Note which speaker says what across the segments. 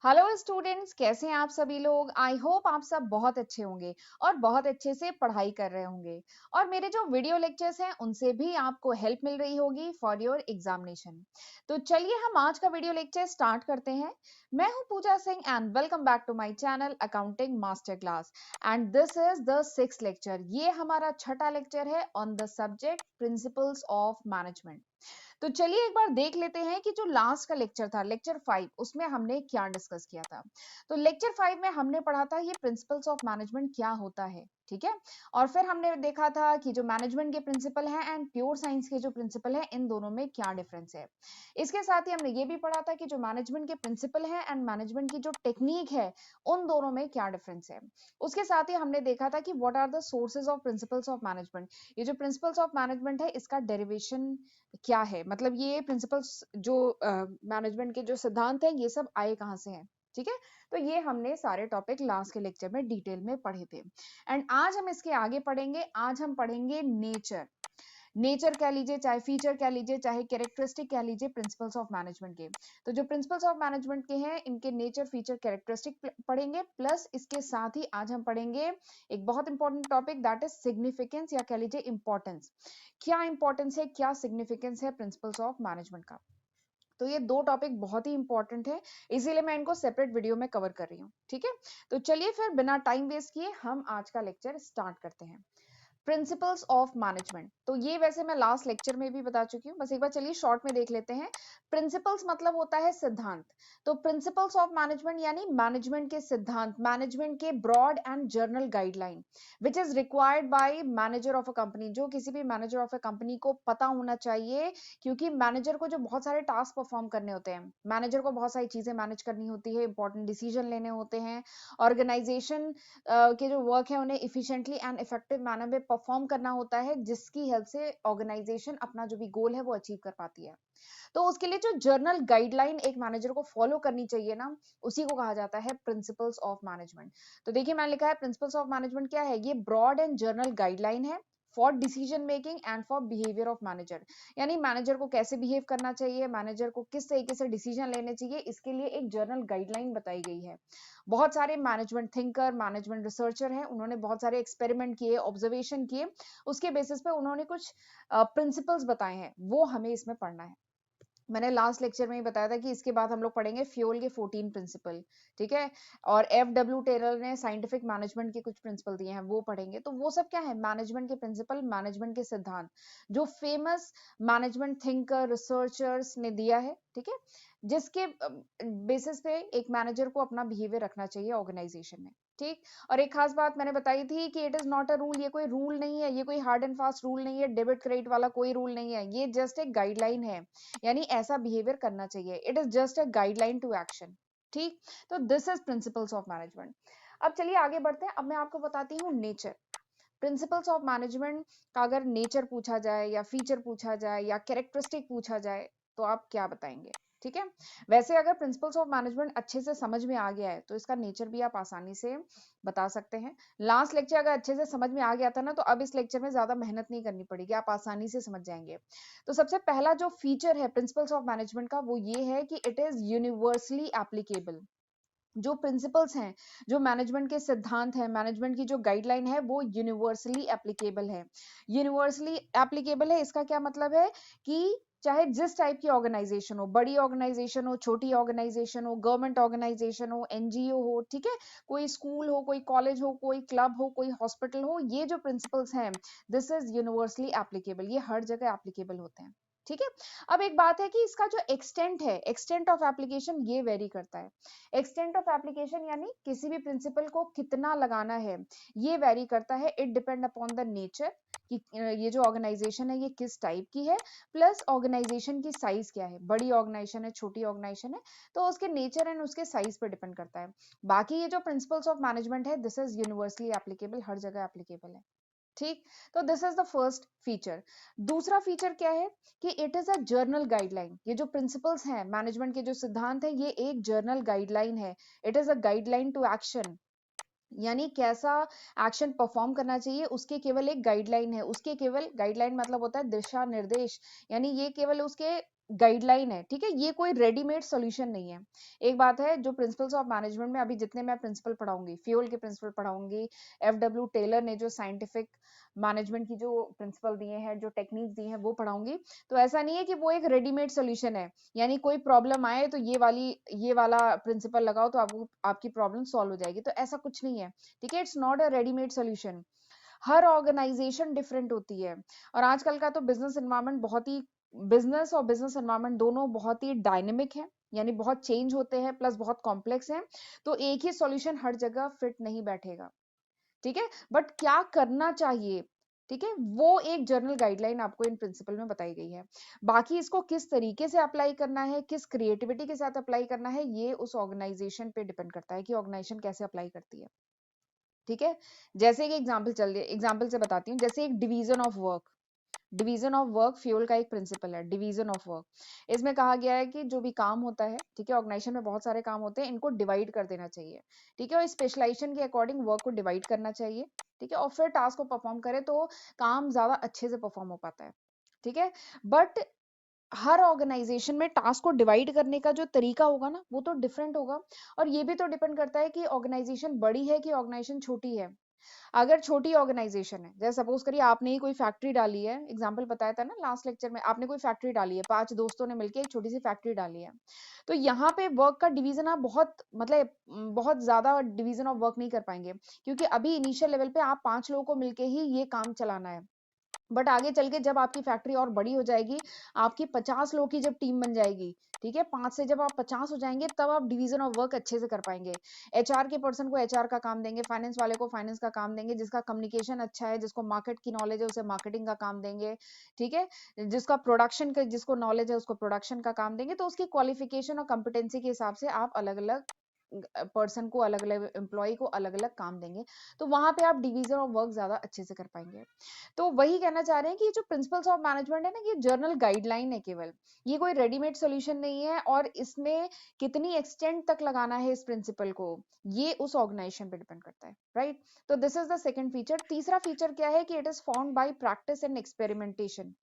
Speaker 1: Hello students, कैसे हैं आप सभी लोग। आई होप आप सब बहुत अच्छे होंगे और बहुत अच्छे से पढ़ाई कर रहे होंगे और मेरे जो वीडियो लेक्चर्स हैं उनसे भी आपको हेल्प मिल रही होगी फॉर योर एग्जामिनेशन। तो चलिए हम आज का वीडियो लेक्चर स्टार्ट करते हैं। मैं हूं Pooja Singh and welcome back to my channel accounting master class and this is the 6th lecture. ये हमारा छठा लेक्चर है on the subject principles of management. तो चलिए एक बार देख लेते हैं कि जो लास्ट का लेक्चर था लेक्चर 5 उसमें हमने क्या डिस्कस किया था। तो लेक्चर 5 में हमने पढ़ा था ये प्रिंसिपल्स ऑफ मैनेजमेंट क्या होता है, ठीक है। और फिर हमने देखा था कि जो मैनेजमेंट के प्रिंसिपल है एंड प्योर साइंस के जो प्रिंसिपल है इन दोनों में क्या डिफरेंस है। इसके साथ ही हमने ये भी पढ़ा था कि जो मैनेजमेंट के प्रिंसिपल है एंड मैनेजमेंट की जो टेक्निक है उन दोनों में क्या डिफरेंस है। उसके साथ ही हमने देखा था कि what are the sources of principles of management. ये जो प्रिंसिपल्स ऑफ मैनेजमेंट है इसका डेरिवेशन क्या है, मतलब ये प्रिंसिपल्स जो मैनेजमेंट के जो सिद्धांत हैं ये सब आए कहाँ से हैं, ठीक है। तो ये हमने सारे टॉपिक लास्ट के लेक्चर में डिटेल में पढ़े थे एंड आज हम इसके आगे पढ़ेंगे। आज हम पढ़ेंगे नेचर। नेचर कह लीजिए, चाहे फीचर कह लीजिए, चाहे कैरेक्टरिस्टिक कह लीजिए प्रिंसिपल्स ऑफ मैनेजमेंट के। तो जो प्रिंसिपल्स ऑफ मैनेजमेंट के हैं इनके नेचर फीचर कैरेक्टरिस्टिक पढ़ेंगे, प्लस इसके साथ ही आज हम पढ़ेंगे एक बहुत important topic that is significance या कह लीजिए इंपॉर्टेंस। क्या इंपॉर्टेंस है, क्या सिग्निफिकेंस है प्रिंसिपल्स ऑफ मैनेजमेंट का। तो ये दो टॉपिक बहुत ही इंपॉर्टेंट है, इसीलिए मैं इनको सेपरेट वीडियो में कवर कर रही हूँ, ठीक है। तो चलिए फिर बिना टाइम वेस्ट किए हम आज का लेक्चर स्टार्ट करते हैं। प्रिंसिपल्स ऑफ मैनेजमेंट, तो ये वैसे मैं लास्ट लेक्चर में भी बता चुकी हूँ, बस एक बार चलिए शॉर्ट में देख लेते हैं। प्रिंसिपल्स मतलब होता है सिद्धांत। तो प्रिंसिपल्स ऑफ मैनेजमेंट यानी मैनेजमेंट के सिद्धांत, मैनेजमेंट के broad and general guideline which is required by manager of a company, जो किसी भी मैनेजर ऑफ अ कंपनी को पता होना चाहिए। क्योंकि मैनेजर को जो बहुत सारे टास्क परफॉर्म करने होते हैं, मैनेजर को बहुत सारी चीजें मैनेज करनी होती है, इंपॉर्टेंट डिसीजन लेने होते हैं, ऑर्गेनाइजेशन के जो वर्क है उन्हें इफिशिएंटली एंड इफेक्टिव मैनर में परफॉर्म करना होता है, जिसकी हेल्प से ऑर्गेनाइजेशन अपना जो भी गोल है वो अचीव कर पाती है। तो उसके लिए जो जर्नल गाइडलाइन एक मैनेजर को फॉलो करनी चाहिए ना, उसी को कहा जाता है प्रिंसिपल्स ऑफ मैनेजमेंट। तो देखिए मैंने लिखा है प्रिंसिपल्स ऑफ मैनेजमेंट क्या है, ये ब्रॉड एंड जर्नल गाइडलाइन है for decision making and for behaviour of manager. यानी मैनेजर को कैसे बिहेव करना चाहिए, मैनेजर को किस तरीके से डिसीजन लेने चाहिए, इसके लिए एक जर्नल गाइडलाइन बताई गई है। बहुत सारे मैनेजमेंट थिंकर, मैनेजमेंट रिसर्चर हैं, उन्होंने बहुत सारे एक्सपेरिमेंट किए, ऑब्जर्वेशन किए, उसके बेसिस पे उन्होंने कुछ प्रिंसिपल्स बताए हैं, वो हमें इसमें पढ़ना है। मैंने लास्ट लेक्चर में ही बताया था कि इसके बाद हम लोग पढ़ेंगे फ्यूल के 14 प्रिंसिपल, ठीक है। और F.W. टेलर ने साइंटिफिक मैनेजमेंट के कुछ प्रिंसिपल दिए हैं, वो पढ़ेंगे। तो वो सब क्या है, मैनेजमेंट के प्रिंसिपल, मैनेजमेंट के सिद्धांत जो फेमस मैनेजमेंट थिंकर रिसर्चर्स ने दिया है, ठीक है, जिसके बेसिस पे एक मैनेजर को अपना बिहेवियर रखना चाहिए ऑर्गेनाइजेशन में, ठीक। और एक खास बात मैंने बताई थी कि it is not a rule, ये कोई रूल नहीं है, ये कोई हार्ड एंड फास्ट रूल नहीं है, डेबिट क्रेडिट वाला कोई रूल नहीं है, ये जस्ट एक गाइडलाइन है। यानी ऐसा बिहेवियर करना चाहिए, it is just a guideline to action, ठीक। तो this is principles of management. अब चलिए आगे बढ़ते हैं। अब मैं आपको बताती हूँ नेचर। प्रिंसिपल्स ऑफ मैनेजमेंट का अगर नेचर पूछा जाए या फीचर पूछा जाए या कैरेक्टरिस्टिक पूछा जाए तो आप क्या बताएंगे, ठीक है। वैसे अगर प्रिंसिपल्स ऑफ मैनेजमेंट अच्छे से समझ में आ गया है तो इसका नेचर भी आप आसानी से बता सकते हैं। लास्ट लेक्चर अगर अच्छे से समझ में आ गया था ना, तो अब इस लेक्चर में ज्यादा मेहनत नहीं करनी पड़ेगी, आप आसानी से समझ जाएंगे। तो सबसे पहला जो फीचर है प्रिंसिपल्स ऑफ मैनेजमेंट का वो ये है कि इट इज यूनिवर्सली एप्लीकेबल। जो प्रिंसिपल्स हैं, जो मैनेजमेंट के सिद्धांत हैं, मैनेजमेंट की जो गाइडलाइन है वो यूनिवर्सली एप्लीकेबल है। यूनिवर्सली एप्लीकेबल है इसका क्या मतलब है कि चाहे जिस टाइप की ऑर्गेनाइजेशन हो, बड़ी ऑर्गेनाइजेशन हो, छोटी ऑर्गेनाइजेशन हो, गवर्नमेंट ऑर्गेनाइजेशन हो, एनजीओ हो, ठीक है, कोई स्कूल हो, कोई कॉलेज हो, कोई क्लब हो, कोई हॉस्पिटल हो, ये जो प्रिंसिपल्स हैं दिस इज यूनिवर्सली एप्लीकेबल, ये हर जगह एप्लीकेबल होते हैं, ठीक है। अब एक बात है कि इसका जो एक्सटेंट है, एक्सटेंट ऑफ एप्लीकेशन ये वेरी करता है। एक्सटेंट ऑफ एप्लीकेशन यानी किसी भी प्रिंसिपल को कितना लगाना है ये वेरी करता है, it depend upon the nature कि ये जो ऑर्गेनाइजेशन है ये किस टाइप की है, प्लस ऑर्गेनाइजेशन की साइज क्या है, बड़ी ऑर्गेनाइजेशन है, छोटी ऑर्गेनाइजेशन है, तो उसके नेचर एंड उसके साइज पर डिपेंड करता है। बाकी ये जो प्रिंसिपल्स ऑफ मैनेजमेंट है दिस इज यूनिवर्सली एप्लीकेबल, हर जगह एप्लीकेबल है, ठीक। तो this is the first feature. दूसरा फीचर क्या है कि it is a journal guideline. ये जो प्रिंसिपल्स हैं, मैनेजमेंट के जो सिद्धांत हैं, ये एक जर्नल गाइडलाइन है। It is a guideline to action, यानी कैसा एक्शन परफॉर्म करना चाहिए उसके केवल एक गाइडलाइन है, उसके केवल गाइडलाइन मतलब होता है दिशा निर्देश, यानी ये केवल उसके गाइडलाइन है, ठीक है, ये कोई रेडीमेड सॉल्यूशन नहीं है। एक बात है, जो प्रिंसिपल्स ऑफ मैनेजमेंट में अभी जितने मैं प्रिंसिपल पढ़ाऊंगी, फ्यूल के प्रिंसिपल पढ़ाऊंगी, एफडब्ल्यू टेलर ने जो साइंटिफिक मैनेजमेंट की जो प्रिंसिपल दिए हैं, जो टेक्निक्स दी हैं, वो पढ़ाऊंगी। तो ऐसा नहीं है कि वो एक रेडीमेड सॉल्यूशन है, यानी कोई प्रॉब्लम आए तो ये वाला प्रिंसिपल लगाओ तो आपको आपकी प्रॉब्लम सॉल्व हो जाएगी, तो ऐसा कुछ नहीं है, ठीक है। It's not a readymade solution. हर ऑर्गेनाइजेशन डिफरेंट होती है, और आजकल का तो बिजनेस एनवायरनमेंट बहुत ही, बिजनेस और बिजनेस एनवायरनमेंट दोनों बहुत ही डायनेमिक है, यानी बहुत चेंज होते हैं, प्लस बहुत कॉम्प्लेक्स है। तो एक ही सॉल्यूशन हर जगह फिट नहीं बैठेगा, ठीक है। बट क्या करना चाहिए, ठीक है, वो एक जनरल गाइडलाइन आपको इन प्रिंसिपल में बताई गई है। बाकी इसको किस तरीके से अप्लाई करना है, किस क्रिएटिविटी के साथ अप्लाई करना है, ये उस ऑर्गेनाइजेशन पे डिपेंड करता है कि ऑर्गेनाइजेशन कैसे अप्लाई करती है, ठीक है। जैसे कि एग्जाम्पल से बताती हूँ, जैसे एक डिवीजन ऑफ वर्क फ्यूल का एक प्रिंसिपल है, डिवीजन ऑफ वर्क। इसमें कहा गया है कि जो भी काम होता है, ठीक है, ऑर्गेनाइजेशन में बहुत सारे काम होते हैं, इनको डिवाइड कर देना चाहिए, ठीक है, और स्पेशलाइजेशन के अकॉर्डिंग वर्क को डिवाइड करना चाहिए, ठीक है, और फिर टास्क को परफॉर्म करे तो काम ज्यादा अच्छे से परफॉर्म हो पाता है, ठीक है। बट हर ऑर्गेनाइजेशन में टास्क को डिवाइड करने का जो तरीका होगा ना, वो तो डिफरेंट होगा। और ये भी तो डिपेंड करता है कि ऑर्गेनाइजेशन बड़ी है कि ऑर्गेनाइजेशन छोटी है। अगर छोटी ऑर्गेनाइजेशन है, जैसे सपोज करिए आपने ही कोई फैक्ट्री डाली है, एग्जांपल बताया था ना लास्ट लेक्चर में, आपने कोई फैक्ट्री डाली है, 5 दोस्तों ने मिलकर एक छोटी सी फैक्ट्री डाली है। तो यहाँ पे वर्क का डिवीजन आप बहुत, मतलब बहुत ज्यादा डिवीजन ऑफ वर्क नहीं कर पाएंगे, क्योंकि अभी इनिशियल लेवल पे आप 5 लोगों को मिलके ही ये काम चलाना है। बट आगे चल के जब आपकी फैक्ट्री और बड़ी हो जाएगी, आपकी 50 लोग की जब टीम बन जाएगी, ठीक है, 5 से जब आप 50 हो जाएंगे, तब आप डिवीजन ऑफ वर्क अच्छे से कर पाएंगे। एचआर के पर्सन को एचआर का काम देंगे, फाइनेंस वाले को फाइनेंस का काम देंगे, जिसका कम्युनिकेशन अच्छा है, जिसको मार्केट की नॉलेज है, उसे मार्केटिंग का काम देंगे, ठीक है, जिसका प्रोडक्शन का, जिसको नॉलेज है, उसको प्रोडक्शन का काम देंगे। तो उसकी क्वालिफिकेशन और कॉम्पिटेंसी के हिसाब से आप अलग अलग पर्सन को, अलग अलग एम्प्लॉय को अलग अलग काम देंगे। तो वहां पे आप डिवीजन ऑफ वर्क ज्यादा अच्छे से कर पाएंगे। तो वही कहना चाह रहे हैं कि जो प्रिंसिपल्स ऑफ मैनेजमेंट है ना, ये जर्नल गाइडलाइन है केवल, ये कोई रेडीमेड सॉल्यूशन नहीं है। और इसमें कितनी एक्सटेंड तक लगाना है इस प्रिंसिपल को, ये उस ऑर्गेनाइजेशन पे डिपेंड करता है, राइट। तो this is the second feature. तीसरा फीचर क्या है कि it is found by practice and experimentation.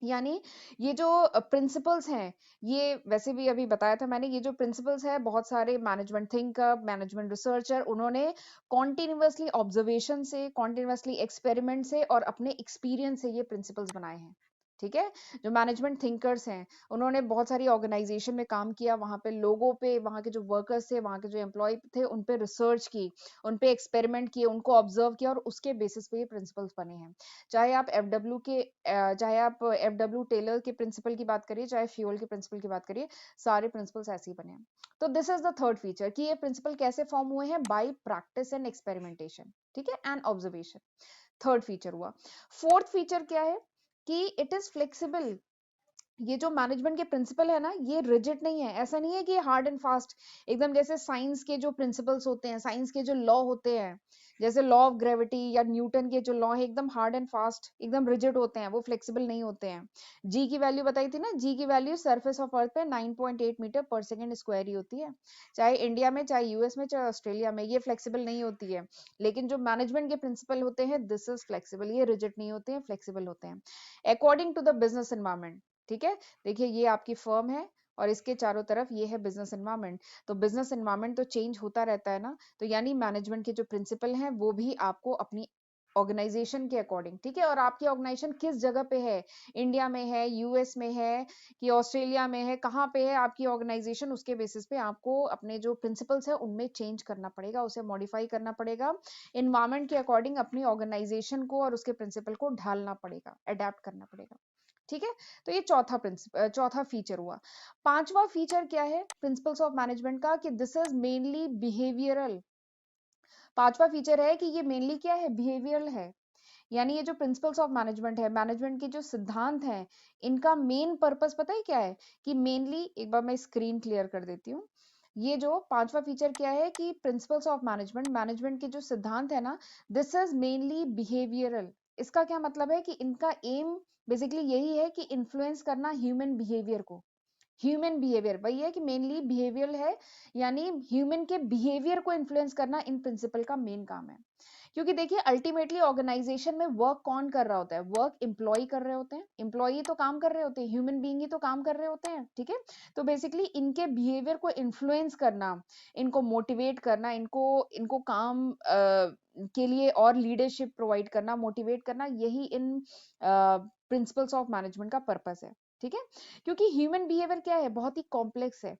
Speaker 1: यानी ये जो प्रिंसिपल्स हैं, ये वैसे भी अभी बताया था मैंने, ये जो प्रिंसिपल्स है, बहुत सारे मैनेजमेंट थिंकर, मैनेजमेंट रिसर्चर, उन्होंने कॉन्टिन्यूअसली ऑब्जर्वेशन से, कॉन्टिन्यूअसली एक्सपेरिमेंट से और अपने एक्सपीरियंस से ये प्रिंसिपल्स बनाए हैं, ठीक है। जो मैनेजमेंट थिंकर्स हैं, उन्होंने बहुत सारी ऑर्गेनाइजेशन में काम किया, वहां पे लोगों पे, वहां के जो वर्कर्स थे, वहां के जो एम्प्लॉय थे, उन पे रिसर्च की, उन पे एक्सपेरिमेंट किए, उनको ऑब्जर्व किया, और उसके बेसिस पे ये प्रिंसिपल्स बने हैं। चाहे आप एफ डब्ल्यू टेलर के प्रिंसिपल की बात करिए, चाहे फ्यूल के प्रिंसिपल की बात करिए, सारे प्रिंसिपल्स ऐसे ही बने हैं। तो this is the third feature कि ये प्रिंसिपल कैसे फॉर्म हुए हैं, बाय प्रैक्टिस एंड एक्सपेरिमेंटेशन, ठीक है, एंड ऑब्जर्वेशन। थर्ड फीचर हुआ। फोर्थ फीचर क्या है कि इट इज फ्लेक्सिबल। ये जो मैनेजमेंट के प्रिंसिपल है ना, ये रिजिड नहीं है, ऐसा नहीं है कि हार्ड एंड फास्ट, एकदम जैसे साइंस के जो प्रिंसिपल्स होते हैं, साइंस के जो लॉ होते हैं, जैसे लॉ ऑफ ग्रेविटी या न्यूटन के जो लॉ है, एकदम हार्ड एंड फास्ट, एकदम रिजिड होते हैं, वो फ्लेक्सिबल नहीं होते हैं। जी की वैल्यू बताई थी ना, जी की वैल्यू सरफेस ऑफ अर्थ पे 9.8 मीटर पर सेकेंड स्क्वायर ही होती है, चाहे इंडिया में, चाहे यूएस में, चाहे ऑस्ट्रेलिया में, ये फ्लेक्सिबल नहीं होती है। लेकिन जो मैनेजमेंट के प्रिंसिपल होते हैं, दिस इज फ्लेक्सिबल, ये रिजिड नहीं होते हैं, फ्लेक्सिबल होते हैं, according to the business environment, ठीक है। देखिए ये आपकी फर्म है, और इसके चारों तरफ ये है बिजनेस एनवायरनमेंट। तो बिजनेस एनवायरनमेंट तो चेंज होता रहता है ना, तो यानी मैनेजमेंट के जो प्रिंसिपल हैं, वो भी आपको अपनी ऑर्गेनाइजेशन के अकॉर्डिंग, ठीक है, और आपकी ऑर्गेनाइजेशन किस जगह पे है, इंडिया में है, यूएस में है, कि ऑस्ट्रेलिया में है, कहाँ पे है आपकी ऑर्गेनाइजेशन, उसके बेसिस पे आपको अपने जो प्रिंसिपल्स है उनमें चेंज करना पड़ेगा, उसे मॉडिफाई करना पड़ेगा, इन्वायरमेंट के अकॉर्डिंग अपनी ऑर्गेनाइजेशन को और उसके प्रिंसिपल को ढालना पड़ेगा, अडेप्ट करना पड़ेगा, ठीक है। तो ये चौथा फीचर हुआ। पांचवा फीचर क्या है प्रिंसिपल्स ऑफ मैनेजमेंट का, कि दिस इज मेनली बिहेवियरल। पांचवा फीचर है कि ये मेनली क्या है, बिहेवियरल है। यानी ये जो प्रिंसिपल्स ऑफ मैनेजमेंट है, मैनेजमेंट के जो सिद्धांत हैं, इनका मेन पर्पस पता है क्या है, कि मेनली, एक बार मैं स्क्रीन क्लियर कर देती हूँ, ये जो पांचवा फीचर क्या है कि प्रिंसिपल्स ऑफ मैनेजमेंट, मैनेजमेंट के जो सिद्धांत है ना, दिस इज मेनली बिहेवियरल। इसका क्या मतलब है कि इनका एम बेसिकली यही है कि इन्फ्लुएंस करना ह्यूमन बिहेवियर को, ह्यूमन बिहेवियर वही है कि मेनली बिहेवियर है, यानी ह्यूमन के बिहेवियर को इन्फ्लुएंस करना इन प्रिंसिपल का मेन काम है। क्योंकि देखिए अल्टीमेटली ऑर्गेनाइजेशन में वर्क कौन कर रहा होता है, वर्क एम्प्लॉय कर रहे होते हैं, एम्प्लॉय तो काम कर रहे होते हैं, ह्यूमन बीइंग ही तो काम कर रहे होते हैं, ठीक है। तो बेसिकली इनके बिहेवियर को इन्फ्लुएंस करना, इनको मोटिवेट करना, इनको इनको काम के लिए और लीडरशिप प्रोवाइड करना, मोटिवेट करना, यही इन प्रिंसिपल्स ऑफ मैनेजमेंट का पर्पस है, ठीक है। क्योंकि ह्यूमन बिहेवियर क्या है, बहुत ही कॉम्प्लेक्स है,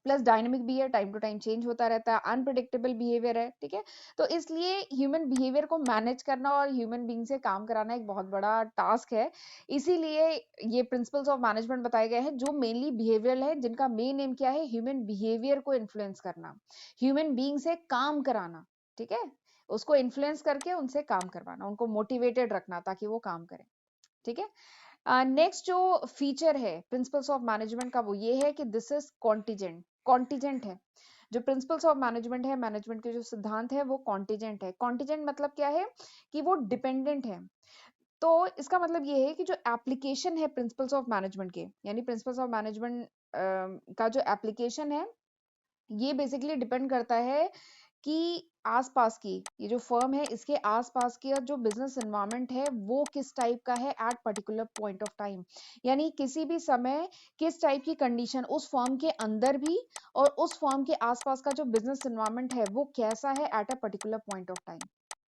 Speaker 1: प्लस डायनेमिक भी है, टाइम टू टाइम चेंज होता रहता है, अनप्रिडिक्टेबल बिहेवियर है, ठीक है। तो इसलिए ह्यूमन बिहेवियर को मैनेज करना और ह्यूमन बीइंग से काम कराना एक बहुत बड़ा टास्क है। इसीलिए ये प्रिंसिपल्स ऑफ मैनेजमेंट बताए गए हैं, जो मेनली बिहेवियरल है, जिनका मेन एम क्या है, ह्यूमन बिहेवियर को इन्फ्लुएंस करना, ह्यूमन बीइंग से काम कराना, ठीक है, उसको इन्फ्लुएंस करके उनसे काम करवाना, उनको मोटिवेटेड रखना ताकि वो काम करें, ठीक है। नेक्स्ट जो फीचर है प्रिंसिपल्स ऑफ मैनेजमेंट का, वो ये है कि दिस इज कॉन्टिजेंट, कॉन्टिजेंट है। जो प्रिंसिपल्स ऑफ मैनेजमेंट है, मैनेजमेंट के जो सिद्धांत है, वो कॉन्टिजेंट है। कॉन्टिजेंट मतलब क्या है कि वो डिपेंडेंट है। तो इसका मतलब ये है कि जो एप्लीकेशन है प्रिंसिपल्स ऑफ मैनेजमेंट के, यानी प्रिंसिपल्स ऑफ मैनेजमेंट का जो एप्लीकेशन है, ये बेसिकली डिपेंड करता है कि आसपास की, ये जो फर्म है इसके आसपास की जो बिजनेस एनवायरनमेंट है वो किस टाइप का है at particular point of time, यानी किसी भी समय किस टाइप की कंडीशन उस फर्म के अंदर भी और उस फर्म के आसपास का जो बिजनेस एनवायरनमेंट है वो कैसा है at a particular point of time,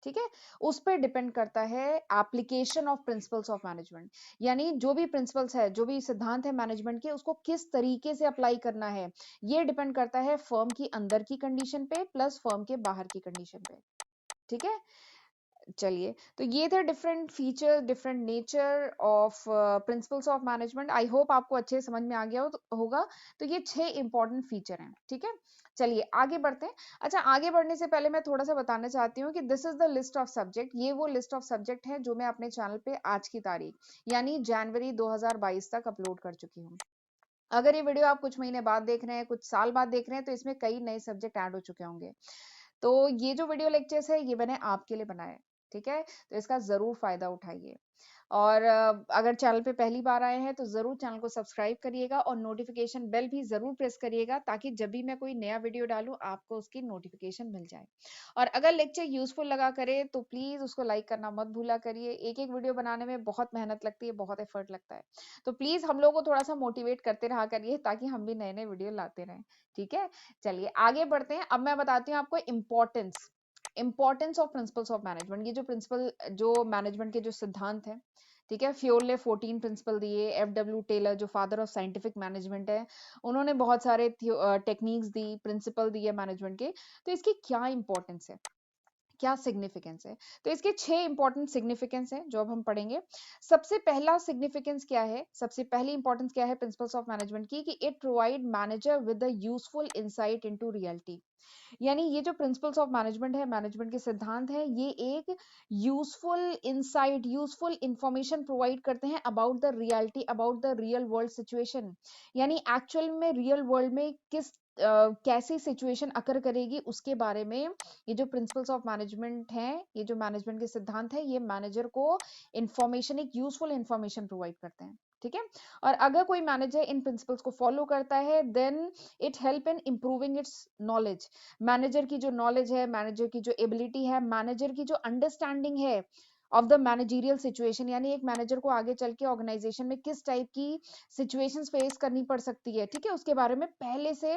Speaker 1: ठीक है। उस पर डिपेंड करता है application of principles of management, यानी जो भी प्रिंसिपल्स है, जो भी सिद्धांत है मैनेजमेंट के, उसको किस तरीके से अप्लाई करना है, ये डिपेंड करता है फर्म की अंदर की कंडीशन पे प्लस फर्म के बाहर की कंडीशन पे, ठीक है। चलिए, तो ये थे different feature, different nature of principles of management. I hope आपको अच्छे समझ में आ गया होगा। तो ये 6 इंपॉर्टेंट फीचर हैं, ठीक है। चलिए आगे बढ़ते हैं। अच्छा, आगे बढ़ने से पहले मैं थोड़ा सा बताना चाहती हूँ कि this is the list of subject, ये वो लिस्ट ऑफ सब्जेक्ट है जो मैं अपने चैनल पे आज की तारीख यानी जनवरी 2022 तक अपलोड कर चुकी हूँ। अगर ये वीडियो आप कुछ महीने बाद देख रहे हैं, कुछ साल बाद देख रहे हैं, तो इसमें कई नए सब्जेक्ट ऐड हो चुके होंगे। तो ये जो वीडियो लेक्चर्स है ये मैंने आपके लिए बनाया है, ठीक है। तो इसका जरूर फायदा उठाइए। और अगर चैनल पे पहली बार आए हैं तो जरूर चैनल को सब्सक्राइब करिएगा और नोटिफिकेशन बेल भी जरूर प्रेस करिएगा, ताकि जब भी मैं कोई नया वीडियो डालूं आपको उसकी नोटिफिकेशन मिल जाए। और अगर लेक्चर यूजफुल लगा करे तो प्लीज उसको लाइक करना मत भूला करिए। एक एक वीडियो बनाने में बहुत मेहनत लगती है, बहुत एफर्ट लगता है। तो प्लीज हम लोग को थोड़ा सा मोटिवेट करते रहा करिए, ताकि हम भी नए नए वीडियो लाते रहें, ठीक है। चलिए आगे बढ़ते हैं। अब मैं बताती हूँ आपको importance of principles of management. ये जो प्रिंसिपल, जो मैनेजमेंट के जो सिद्धांत है, ठीक है, फ्योल ने 14 प्रिंसिपल दिए, FW टेलर जो फादर ऑफ साइंटिफिक मैनेजमेंट है, उन्होंने बहुत सारे टेक्निक्स दी, प्रिंसिपल दिए मैनेजमेंट के। तो इसकी क्या इंपॉर्टेंस है, क्या सिग्निफिकेंस है, तो इसके 6 इंपॉर्टेंट सिग्निफिकेंस है जो अब हम पढ़ेंगे। सबसे पहला सिग्निफिकेंस क्या है, सबसे पहली इंपॉर्टेंस क्या है प्रिंसिपल्स ऑफ मैनेजमेंट की, कि it provide manager with the useful insight into reality. यानी ये जो प्रिंसिपल्स ऑफ मैनेजमेंट है, मैनेजमेंट के सिद्धांत है, ये एक useful insight, useful information provide करते हैं about the reality, about the real world situation. यानी एक्चुअल में रियल वर्ल्ड में किस कैसी सिचुएशन अकर करेगी उसके बारे में ये जो प्रिंसिपल्स ऑफ मैनेजमेंट हैं, ये जो मैनेजमेंट के सिद्धांत है, ये मैनेजर को इंफॉर्मेशन, एक यूजफुल इंफॉर्मेशन प्रोवाइड करते हैं, ठीक है। और अगर कोई मैनेजर इन प्रिंसिपल्स को फॉलो करता है then it help in improving its knowledge. Manager की जो नॉलेज है, मैनेजर की जो एबिलिटी है, मैनेजर की जो अंडरस्टैंडिंग है ऑफ द मैनेजरियल सिचुएशन, यानी एक मैनेजर को आगे चल के ऑर्गेनाइजेशन में किस टाइप की सिचुएशंस फेस करनी पड़ सकती है, ठीक है, उसके बारे में पहले से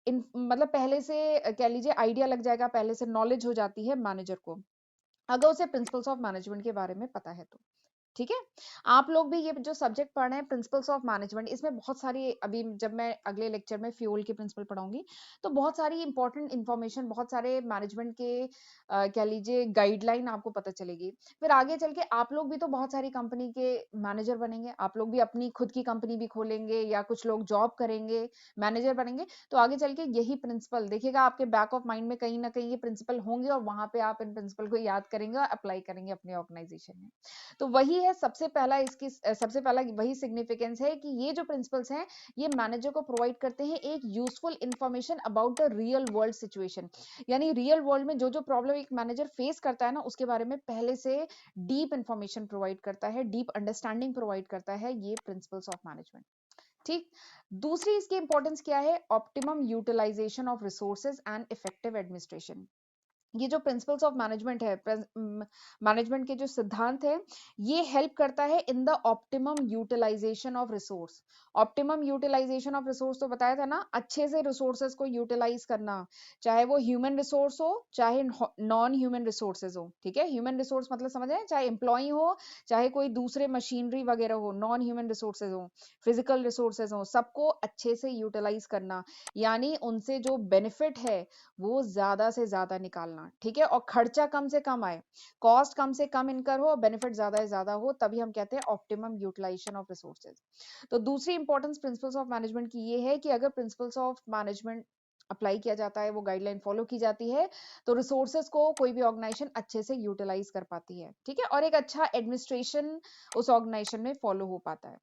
Speaker 1: मतलब पहले से कह लीजिए आइडिया लग जाएगा, पहले से नॉलेज हो जाती है मैनेजर को, अगर उसे प्रिंसिपल्स ऑफ मैनेजमेंट के बारे में पता है तो, ठीक है। आप लोग भी ये जो सब्जेक्ट पढ़ रहे हैं प्रिंसिपल्स ऑफ मैनेजमेंट, इसमें बहुत सारी, अभी जब मैं अगले लेक्चर में फ्यूल के प्रिंसिपल पढ़ाऊंगी तो बहुत सारी इंपॉर्टेंट इंफॉर्मेशन, बहुत सारे मैनेजमेंट के कह लीजिए गाइडलाइन आपको पता चलेगी। फिर आगे चल के आप लोग भी तो बहुत सारी कंपनी के मैनेजर बनेंगे, आप लोग भी अपनी खुद की कंपनी भी खोलेंगे या कुछ लोग जॉब करेंगे, मैनेजर बनेंगे। तो आगे चल के यही प्रिंसिपल देखिएगा आपके बैक ऑफ माइंड में कहीं ना कहीं ये प्रिंसिपल होंगे, और वहां पे आप इन प्रिंसिपल को याद करेंगे और अप्लाई करेंगे अपने ऑर्गेनाइजेशन में। तो वही है सबसे पहला, इसकी सबसे पहला वही सिग्निफिकेंस है कि ये जो प्रिंसिपल्स हैं ये मैनेजर को प्रोवाइड करते हैं एक useful information about the real world situation. यानी रियल वर्ल्ड में जो जो प्रॉब्लम एक मैनेजर फेस करता है ना, उसके बारे में पहले से डीप इंफॉर्मेशन प्रोवाइड करता है, डीप अंडरस्टैंडिंग प्रोवाइड करता है ये प्रिंसिपल्स ऑफ मैनेजमेंट। ठीक। दूसरी इसकी इंपॉर्टेंस क्या है? Optimum utilisation of resources and effective administration. ये जो प्रिंसिपल्स ऑफ मैनेजमेंट है, मैनेजमेंट के जो सिद्धांत है, ये हेल्प करता है in the optimum utilisation of resource. Optimum utilisation of resource तो बताया था ना, अच्छे से रिसोर्सेज को यूटिलाइज करना, चाहे वो ह्यूमन रिसोर्स हो चाहे नॉन ह्यूमन रिसोर्सेज हो। ठीक है, ह्यूमन रिसोर्स मतलब समझ आए, चाहे एम्प्लॉय हो चाहे कोई दूसरे मशीनरी वगैरह हो, नॉन ह्यूमन रिसोर्सेज हो, फिजिकल रिसोर्सेज हो, सबको अच्छे से यूटिलाइज करना, यानी उनसे जो बेनिफिट है वो ज्यादा से ज्यादा निकालना। ठीक है, और खर्चा कम से कम आए, कॉस्ट कम से कम इनकर हो, बेनिफिट ज्यादा से ज्यादा हो, तभी हम कहते हैं ऑप्टिमम यूटिलाइजेशन ऑफ रिसोर्सेज। तो दूसरी इंपॉर्टेंस प्रिंसिपल्स ऑफ मैनेजमेंट की ये है कि अगर प्रिंसिपल्स ऑफ मैनेजमेंट अप्लाई किया जाता है, वो गाइडलाइन फॉलो की जाती है, तो रिसोर्सेज को कोई भी ऑर्गेनाइजेशन अच्छे से यूटिलाइज कर पाती है। ठीक है, और एक अच्छा एडमिनिस्ट्रेशन उस ऑर्गेनाइजेशन में फॉलो हो पाता है।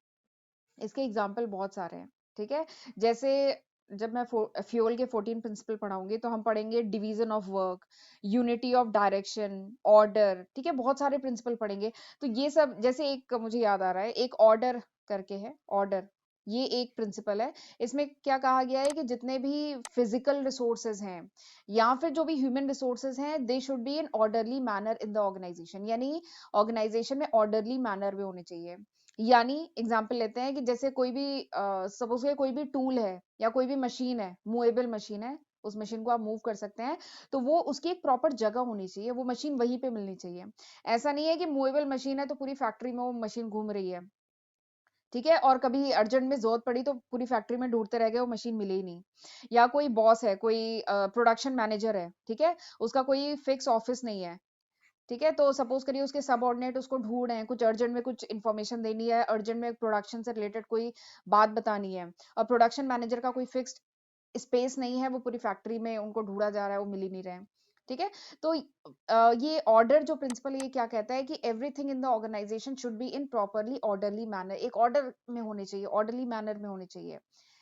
Speaker 1: इसके एग्जाम्पल बहुत सारे हैं। ठीक है, जैसे जब मैं फ्यूल के 14 प्रिंसिपल पढ़ाऊंगी तो हम पढ़ेंगे division of work, unity of direction, order. ठीक है, बहुत सारे प्रिंसिपल पढ़ेंगे। तो ये सब, जैसे एक मुझे याद आ रहा है, एक ऑर्डर करके है, ऑर्डर, ये एक प्रिंसिपल है। इसमें क्या कहा गया है कि जितने भी फिजिकल रिसोर्सेज हैं या फिर जो भी ह्यूमन रिसोर्सेज हैं, they should be in orderly manner in the organisation, यानी ऑर्गेनाइजेशन में ऑर्डरली मैनर में होने चाहिए। यानी एग्जाम्पल लेते हैं कि जैसे कोई भी सपोज कोई भी टूल है या कोई भी मशीन है, मूवेबल मशीन है, उस मशीन को आप मूव कर सकते हैं, तो वो उसकी एक प्रॉपर जगह होनी चाहिए, वो मशीन वहीं पे मिलनी चाहिए। ऐसा नहीं है कि मूवेबल मशीन है तो पूरी फैक्ट्री में वो मशीन घूम रही है। ठीक है, और कभी अर्जेंट में जरूरत पड़ी तो पूरी फैक्ट्री में ढूंढते रह गए, वो मशीन मिले ही नहीं। या कोई बॉस है, कोई प्रोडक्शन मैनेजर है, ठीक है, उसका कोई फिक्स ऑफिस नहीं है। ठीक है, तो सपोज करिए उसके सबऑर्डिनेट उसको ढूंढ रहे हैं, कुछ अर्जेंट में कुछ इन्फॉर्मेशन देनी है, अर्जेंट में प्रोडक्शन से रिलेटेड कोई बात बतानी है, और प्रोडक्शन मैनेजर का कोई फिक्स्ड स्पेस नहीं है, वो पूरी फैक्ट्री में उनको ढूंढा जा रहा है, वो मिल ही नहीं रहे हैं। ठीक है, तो ये ऑर्डर जो प्रिंसिपल ये क्या कहता है कि everything in the organisation should be in properly orderly manner, एक ऑर्डर में होने चाहिए, ऑर्डरली मैनर में होने चाहिए।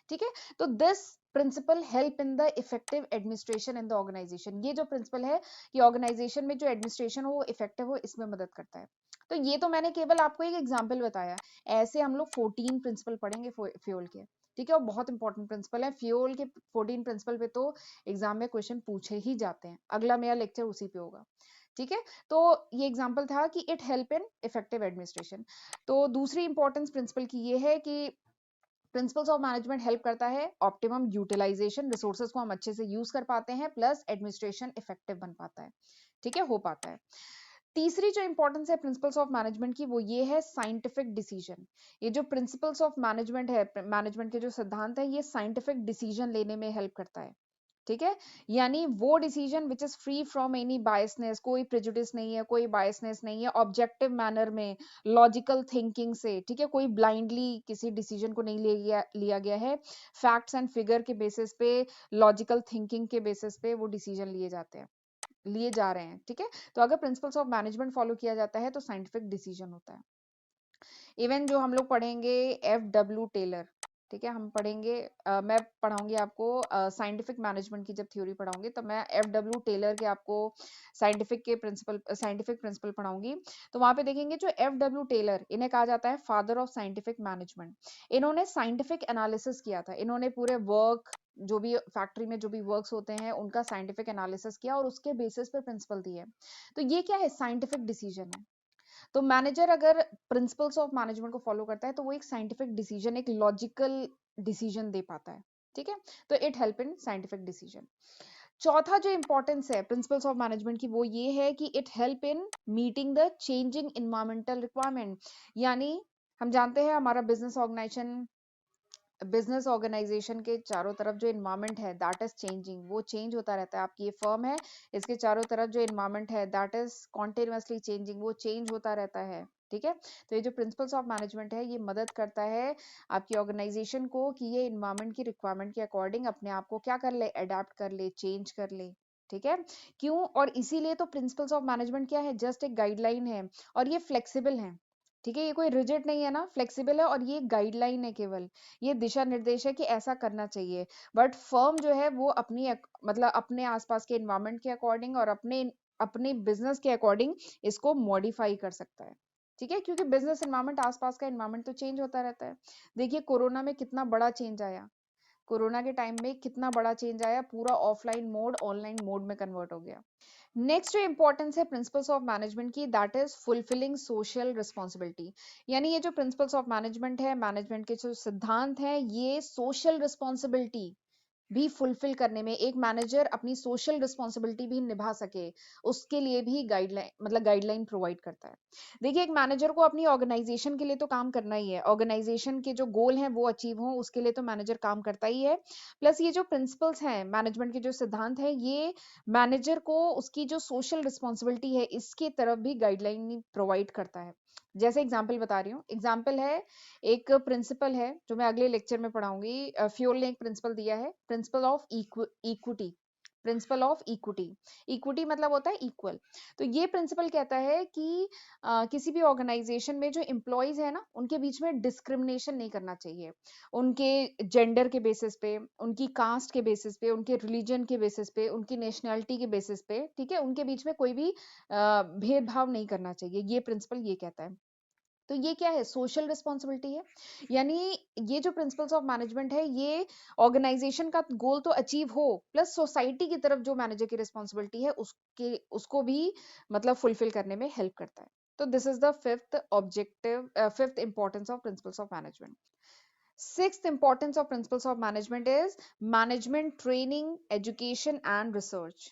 Speaker 1: ठीक है, तो this principle help in the effective administration in the organisation. ये जो प्रिंसिपल है कि ऑर्गेनाइजेशन में जो एडमिनिस्ट्रेशन हो वो इफेक्टिव हो, इसमें मदद करता है। तो ये तो मैंने केवल आपको एक एग्जांपल बताया, ऐसे हम लोग 14 प्रिंसिपल पढ़ेंगे फ्यूल के। ठीक है, और बहुत इंपॉर्टेंट प्रिंसिपल है फ्यूल के। 14 प्रिंसिपल पे तो एग्जाम में क्वेश्चन पूछे ही जाते हैं, अगला मेरा लेक्चर उसी पे होगा। ठीक है, तो ये एग्जांपल था कि it help in effective administration. तो दूसरी इंपॉर्टेंस प्रिंसिपल की ये है कि प्रिंसिपल्स ऑफ मैनेजमेंट हेल्प करता है ऑप्टिमम यूटिलाइजेशन, रिसोर्सेज को हम अच्छे से यूज कर पाते हैं, प्लस एडमिनिस्ट्रेशन इफेक्टिव बन पाता है। ठीक है, हो पाता है। तीसरी जो इंपॉर्टेंस है प्रिंसिपल्स ऑफ मैनेजमेंट की, वो ये है साइंटिफिक डिसीजन। ये जो प्रिंसिपल्स ऑफ मैनेजमेंट है, मैनेजमेंट के जो सिद्धांत है, ये साइंटिफिक डिसीजन लेने में हेल्प करता है। ठीक है, यानी वो decision which is free from any biasness, कोई प्रेजुडिस नहीं है, कोई बायसनेस नहीं है, ऑब्जेक्टिव मैनर में, लॉजिकल थिंकिंग से। ठीक है, कोई ब्लाइंडली किसी डिसीजन को नहीं लिया गया है, फैक्ट्स एंड फिगर के बेसिस पे, लॉजिकल थिंकिंग के बेसिस पे वो डिसीजन लिए जाते हैं, लिए जा रहे हैं। ठीक है, तो अगर प्रिंसिपल्स ऑफ मैनेजमेंट फॉलो किया जाता है तो साइंटिफिक डिसीजन होता है। इवन जो हम लोग पढ़ेंगे F.W. टेलर। ठीक है, हम पढ़ेंगे, मैं पढ़ाऊंगी आपको साइंटिफिक मैनेजमेंट की जब थ्योरी पढ़ाऊंगी, तो मैं F.W. टेलर के आपको साइंटिफिक प्रिंसिपल पढ़ाऊंगी। तो वहां पे देखेंगे जो F.W. टेलर, इन्हें कहा जाता है फादर ऑफ साइंटिफिक मैनेजमेंट। इन्होंने साइंटिफिक एनालिसिस किया था, इन्होंने पूरे वर्क, जो भी फैक्ट्री में जो भी वर्क्स होते हैं उनका साइंटिफिक एनालिसिस किया और उसके बेसिस पे प्रिंसिपल दिए। तो ये क्या है? साइंटिफिक डिसीजन है। तो मैनेजर अगर प्रिंसिपल्स ऑफ मैनेजमेंट को फॉलो करता है तो वो एक साइंटिफिक डिसीजन, एक लॉजिकल डिसीजन दे पाता है। ठीक है, तो it help in scientific decision. चौथा जो इंपॉर्टेंस है प्रिंसिपल्स ऑफ मैनेजमेंट की, वो ये है कि it help in meeting the changing environmental requirement. यानी हम जानते हैं हमारा बिजनेस ऑर्गेनाइजेशन के चारों तरफ जो इन्वायरमेंट है दैट इज चेंजिंग, वो चेंज होता रहता है। आपकी ये फर्म है, इसके चारों तरफ जो इन्वायरमेंट है दैट इज कॉन्टिन्यूसली चेंजिंग, वो चेंज होता रहता है। ठीक है, तो ये जो प्रिंसिपल्स ऑफ मैनेजमेंट है, ये मदद करता है आपकी ऑर्गेनाइजेशन को कि ये इन्वायरमेंट की रिक्वायरमेंट के अकॉर्डिंग अपने आप को क्या कर ले, अडेप्ट कर ले, चेंज कर ले। ठीक है, क्यों? और इसीलिए तो प्रिंसिपल्स ऑफ मैनेजमेंट क्या है? जस्ट एक गाइडलाइन है, और ये फ्लेक्सिबल है। ठीक है, ये कोई रिजिड नहीं है ना, फ्लेक्सिबल है, और ये गाइडलाइन है केवल, ये दिशा निर्देश है कि ऐसा करना चाहिए। बट फर्म जो है वो मतलब अपने आसपास के एनवायरनमेंट के अकॉर्डिंग और अपने अपने बिजनेस के अकॉर्डिंग इसको मॉडिफाई कर सकता है। ठीक है, क्योंकि बिजनेस एनवायरनमेंट, आसपास का एनवायरनमेंट तो चेंज होता रहता है। देखिए कोरोना में कितना बड़ा चेंज आया, कोरोना के टाइम में कितना बड़ा चेंज आया, पूरा ऑफलाइन मोड ऑनलाइन मोड में कन्वर्ट हो गया। नेक्स्ट जो इंपॉर्टेंस है प्रिंसिपल्स ऑफ मैनेजमेंट की, that is fulfilling social responsibility. यानी ये जो प्रिंसिपल्स ऑफ मैनेजमेंट है, मैनेजमेंट के जो सिद्धांत है, ये सोशल रिस्पॉन्सिबिलिटी भी फुलफिल करने में, एक मैनेजर अपनी सोशल रिस्पॉन्सिबिलिटी भी निभा सके, उसके लिए भी गाइडलाइन, मतलब गाइडलाइन प्रोवाइड करता है। देखिए एक मैनेजर को अपनी ऑर्गेनाइजेशन के लिए तो काम करना ही है, ऑर्गेनाइजेशन के जो गोल हैं वो अचीव हों उसके लिए तो मैनेजर काम करता ही है। प्लस ये जो प्रिंसिपल्स हैं मैनेजमेंट के, जो सिद्धांत हैं, ये मैनेजर को उसकी जो सोशल रिस्पॉन्सिबिलिटी है इसके तरफ भी गाइडलाइन प्रोवाइड करता है। जैसे एग्जाम्पल बता रही हूँ, एग्जाम्पल है, एक प्रिंसिपल है जो मैं अगले लेक्चर में पढ़ाऊंगी, फ्योल ने एक प्रिंसिपल दिया है, principle of equity. Principle of equity, equity मतलब होता है इक्वल। तो ये प्रिंसिपल कहता है कि किसी भी ऑर्गेनाइजेशन में जो एम्प्लॉयज है ना, उनके बीच में डिस्क्रिमिनेशन नहीं करना चाहिए, उनके जेंडर के बेसिस पे, उनकी कास्ट के बेसिस पे, उनके रिलीजन के बेसिस पे, उनकी नेशनैलिटी के बेसिस पे, ठीक है, उनके बीच में कोई भी भेदभाव नहीं करना चाहिए, ये प्रिंसिपल ये कहता है। तो ये क्या है, सोशल रिस्पॉन्सिबिलिटी है। यानी ये जो प्रिंसिपल्स ऑफ मैनेजमेंट है, ये ऑर्गेनाइजेशन का गोल तो अचीव हो, प्लस सोसाइटी की तरफ जो मैनेजर की रिस्पॉन्सिबिलिटी है उसके उसको भी मतलब फुलफिल करने में हेल्प करता है। तो this is the fifth objective, fifth importance of principles of management. Sixth importance of principles of management is management training, education and research.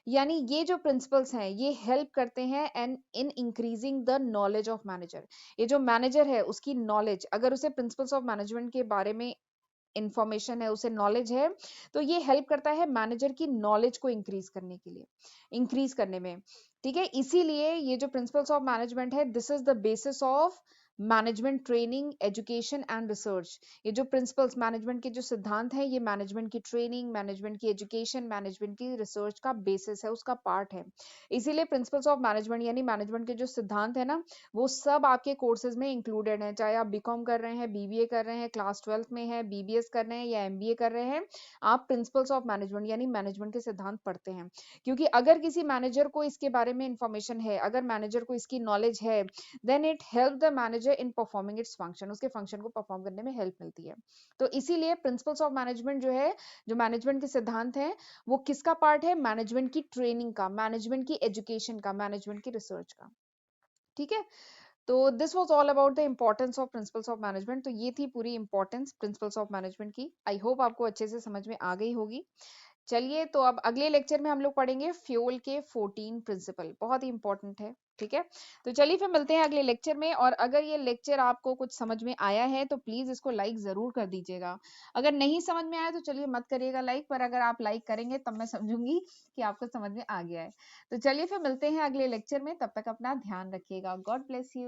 Speaker 1: यानी ये जो principles हैं ये help करते हैं and in increasing the knowledge of manager. ये जो manager है उसकी knowledge, अगर उसे principles of management के बारे में इंफॉर्मेशन है, उसे नॉलेज है, तो ये हेल्प करता है मैनेजर की नॉलेज को इंक्रीज करने के लिए, इंक्रीज करने में। ठीक है, इसीलिए ये जो प्रिंसिपल्स ऑफ मैनेजमेंट है, this is the basis of management training, education and research. ये जो प्रिंसिपल्स मैनेजमेंट के जो सिद्धांत हैं, ये मैनेजमेंट की ट्रेनिंग, मैनेजमेंट की एजुकेशन, मैनेजमेंट की रिसर्च का बेसिस है, उसका पार्ट है। इसीलिए प्रिंसिपल्स ऑफ मैनेजमेंट यानी मैनेजमेंट के जो सिद्धांत है ना, वो सब आपके कोर्सेज में इंक्लूडेड है, चाहे आप बीकॉम कर रहे हैं, बीबीए कर रहे हैं, क्लास 12th में है, बीबीएस कर रहे हैं या एमबीए कर रहे हैं, आप प्रिंसिपल्स ऑफ मैनेजमेंट यानी मैनेजमेंट के सिद्धांत पढ़ते हैं। क्योंकि अगर किसी मैनेजर को इसके बारे में इंफॉर्मेशन है, अगर मैनेजर को इसकी नॉलेज है, then it help the manager in performing its function, उसके फंक्शन को परफॉर्म करने में हेल्प मिलती है। तो इसीलिए प्रिंसिपल्स ऑफ मैनेजमेंट जो है, जो मैनेजमेंट के सिद्धांत हैं, वो किसका पार्ट है, मैनेजमेंट की ट्रेनिंग का, मैनेजमेंट की एजुकेशन का, मैनेजमेंट की रिसर्च का। ठीक है, तो this was all about the importance of principles of management. तो ये थी पूरी इंपॉर्टेंस प्रिंसिपल्स ऑफ मैनेजमेंट की। आई होप आपको अच्छे से समझ में आ गई होगी। चलिए, तो अब अगले लेक्चर में हम लोग पढ़ेंगे फ्यूल के 14 प्रिंसिपल, बहुत ही इंपॉर्टेंट है। ठीक है, तो चलिए फिर मिलते हैं अगले लेक्चर में। और अगर ये लेक्चर आपको कुछ समझ में आया है तो प्लीज इसको लाइक जरूर कर दीजिएगा। अगर नहीं समझ में आया तो चलिए मत करिएगा लाइक, पर अगर आप लाइक करेंगे तब मैं समझूंगी कि आपको समझ में आ गया है। तो चलिए फिर मिलते हैं अगले लेक्चर में, तब तक अपना ध्यान रखिएगा। God bless you.